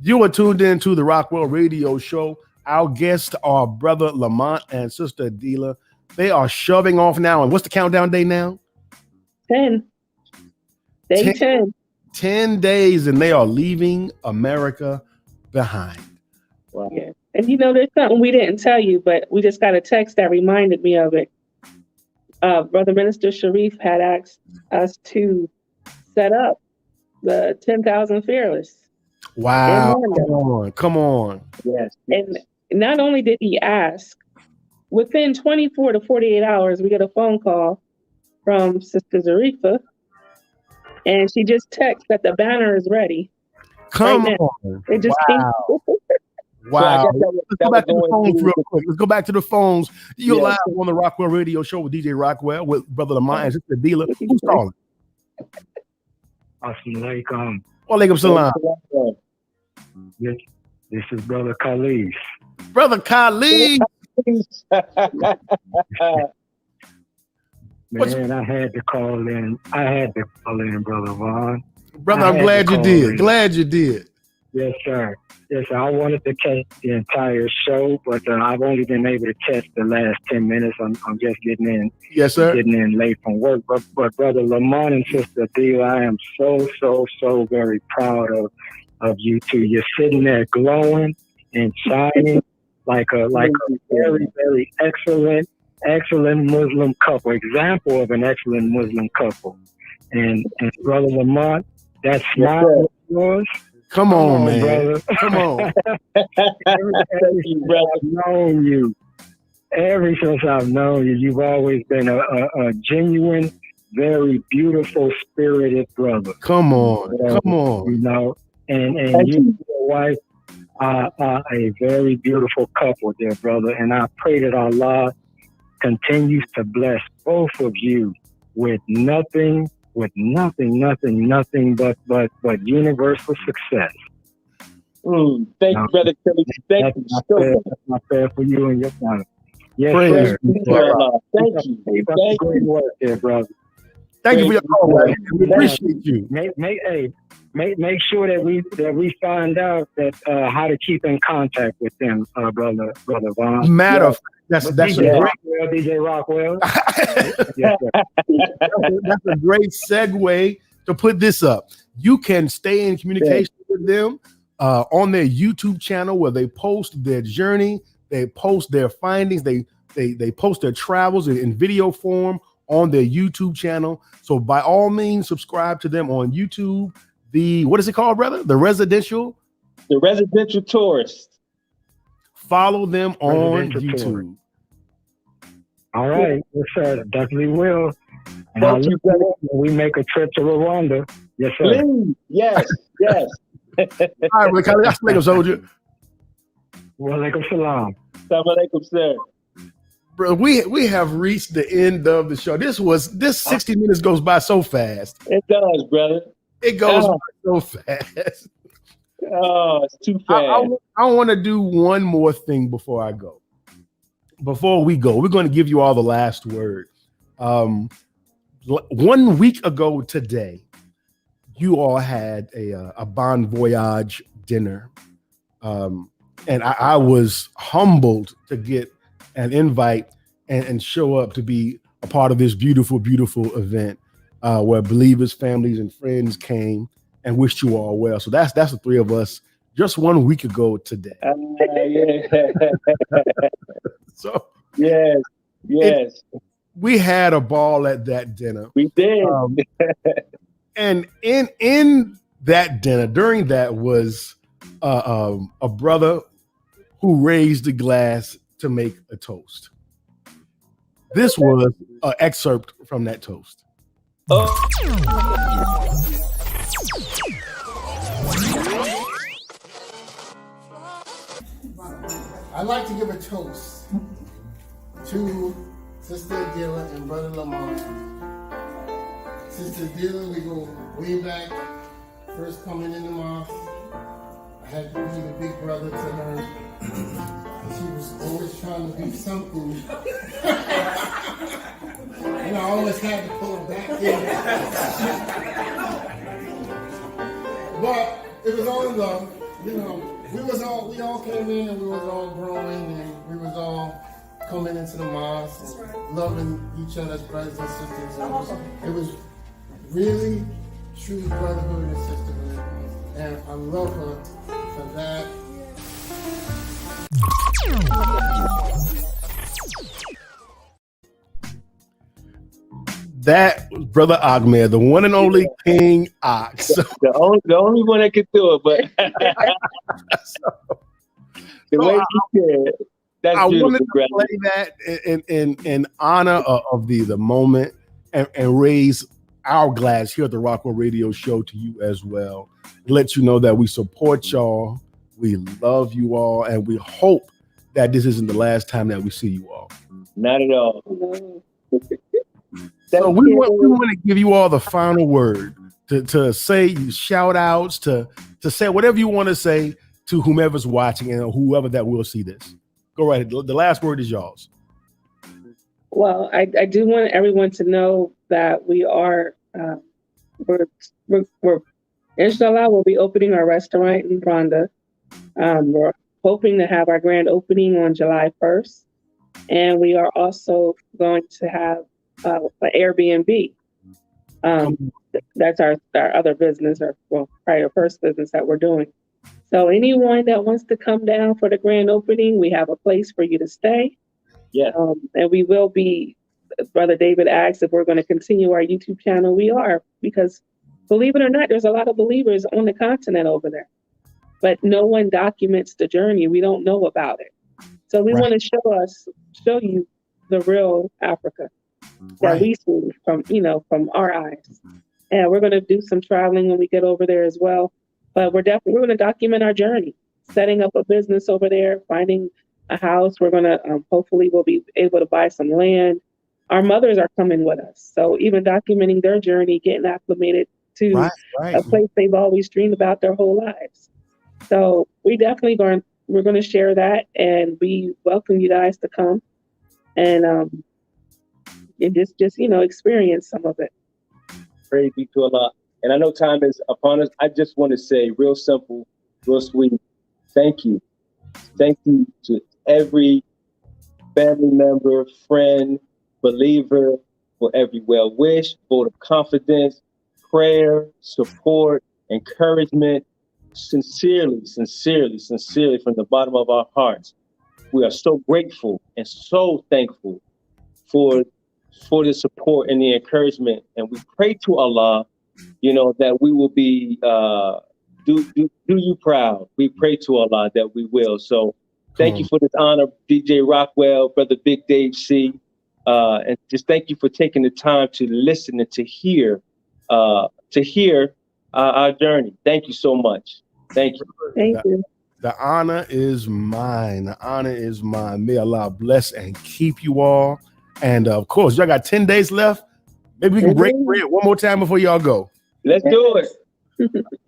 You are tuned in to the Rockwell Radio Show. Our guests are Brother Lamont and Sister Adilah. They are shoving off now. And what's the countdown day now? 10. Day 10. 10 days, and they are leaving America behind. Wow. Yeah. And there's something we didn't tell you, but we just got a text that reminded me of it. Brother Minister Sharif had asked us to set up the 10,000 Fearless. Wow. Come on. Yes. And not only did he ask, within 24 to 48 hours, we get a phone call from Sister Zarifa, and she just texted that the banner is ready. Come on. It just came. Wow. Let's go back to the phones real quick. Let's go back to the phones. You're live on the Rockwell Radio Show with DJ Rockwell with Brother Lamont and Sister Adilah. Who's calling? Assalamu alaikum. Walaikum salam. Yes, this is Brother Khalid. Brother Khalid. Man, I had to call in. Brother Vaughn. Brother, I'm glad you did. Glad you did. Yes, sir. Yes, sir. I wanted to catch the entire show, but I've only been able to catch the last 10 minutes. I'm just getting in. Yes, sir. Getting in late from work. But Brother Lamont and Sister Adilah, I am so very proud of you two. You're sitting there glowing and shining like a very, very excellent Muslim couple. Example of an excellent Muslim couple. And Brother Lamont, that smile of yours. Come on, man. Brother. Come on. Ever since I've known you, you've always been a genuine, very beautiful, spirited brother. Come on. Come on. And you and your wife are a very beautiful couple there, brother. And I pray that Allah continues to bless both of you with nothing but universal success. Thank you, Brother Kelly. Thank you. That's my prayer for you and your family. Yes, praise sir. Thank you. Thank you. Great work there, brother. Thank you for your call, man. We appreciate you. Make sure that we find out that how to keep in contact with them, brother Vaughn. Matter of that's DJ Rockwell, DJ Rockwell. Yes, that's a great segue to put this up. You can stay in communication with them on their YouTube channel where they post their journey, they post their findings, they post their travels in video form on their YouTube channel. So by all means, subscribe to them on YouTube. What is it called, brother? The Residential Tourist. Follow them on YouTube. Tour. All right, yes, sir. Definitely will. And Thank you, brother. We make a trip to Rwanda. Yes, sir. Please. Yes. All right, Assalamu soldier. Wa alaikum salam. Assalamu alaikum, sir. Bro, we have reached the end of the show. This 60 minutes goes by so fast. It does, brother. It goes by so fast. Oh, it's too fast. I want to do one more thing before I go. Before we go, we're going to give you all the last word. 1 week ago today, you all had a Bon Voyage dinner. And I was humbled to get an invite and show up to be a part of this beautiful, beautiful event where believers, families, and friends came and wished you all well. So that's the three of us just 1 week ago today. So yes. We had a ball at that dinner. We did. And in that dinner, during that was a brother who raised a glass to make a toast. This was an excerpt from that toast. I'd like to give a toast to Sister Adilah and Brother Lamont. Sister Adilah, we go way back, first coming in the mosque. I had to be the big brother to her. She was always trying to do something. And I always had to pull her back in. But it was all in love, you know. We all came in and we was all growing and we was all coming into the mosque and loving each other's brothers and sisters. It was really true brotherhood and sisterhood. And I love her for that. That was Brother Ahmed, the one and only King Ox. The only one that could do it, but the way he did, that's I beautiful, wanted to brother. play that in honor of the moment and raise our glass here at the Rockwell Radio Show to you as well. Let you know that we support y'all, we love you all, and we hope that this isn't the last time that we see you all. Not at all. So we want to give you all the final word to say shout outs, to say whatever you want to say to whomever's watching and whoever that will see this. Go right ahead. The last word is yours. Well, I do want everyone to know that we are, we're inshallah, we'll be opening our restaurant in Rwanda. We're hoping to have our grand opening on July 1st. And we are also going to have an Airbnb. That's our other business, probably our first business that we're doing. So anyone that wants to come down for the grand opening, we have a place for you to stay. Yeah. And we will be, Brother David asked if we're going to continue our YouTube channel. We are, because believe it or not, there's a lot of believers on the continent over there, but no one documents the journey. We don't know about it. So we want to show you the real Africa that we see from our eyes. And we're going to do some traveling when we get over there as well. But we're going to document our journey, setting up a business over there, finding a house. We're going to hopefully we'll be able to buy some land. Our mothers are coming with us, so even documenting their journey, getting acclimated to a place they've always dreamed about their whole lives. So we're going to share that, and we welcome you guys to come and just experience some of it. Praise be to Allah. And I know time is upon us. I just want to say, real simple, real sweet, thank you. Thank you to every family member, friend, believer, for every well wish, vote of confidence, prayer, support, encouragement. Sincerely from the bottom of our hearts. We are so grateful and so thankful for for the support and the encouragement. And we pray to Allah, that we will be do you proud. We pray to Allah that we will. So thank you for this honor, DJ Rockwell, Brother Big Dave C. And just thank you for taking the time to listen and to hear our journey. Thank you so much. Thank you. Thank you. The honor is mine. The honor is mine. May Allah bless and keep you all. And of course, y'all got 10 days left. Maybe we can break bread one more time before y'all go. Let's do it.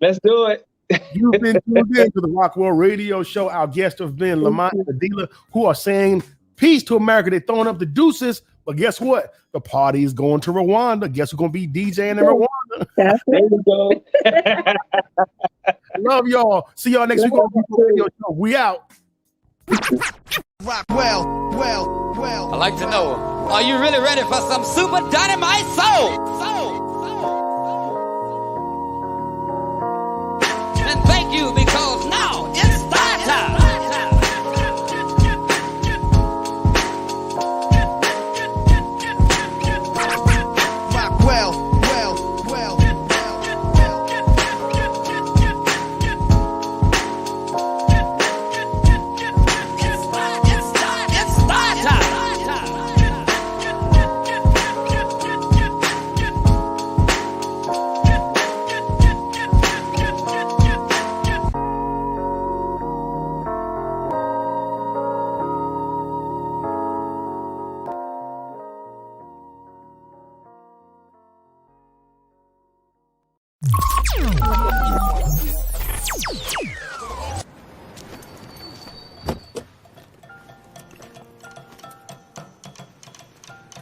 Let's do it. You've been tuned in to the Rockwell Radio Show. Our guests have been Lamont Adilah, who are saying peace to America. They're throwing up the deuces. But guess what? The party is going to Rwanda. Guess who's going to be DJing in Rwanda? There we go. Love y'all. See y'all next week on the Radio Show. We out. Rockwell. I'd like to know, are you really ready for some super dynamite soul? And thank you, because now it's start time.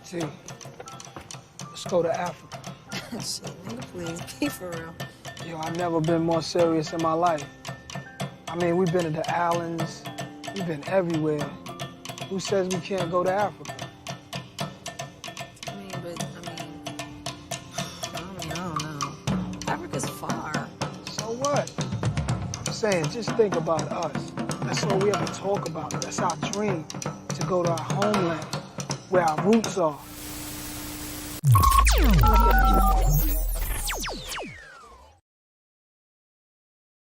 See, let's go to Africa. Shit, nigga, please, be for real. Yo, I've never been more serious in my life. I mean, we've been to the islands, we've been everywhere. Who says we can't go to Africa? I don't know. Africa's far. So what? I'm saying, just think about us. That's all we ever talk about. That's our dream, to go to our homeland, where our roots are.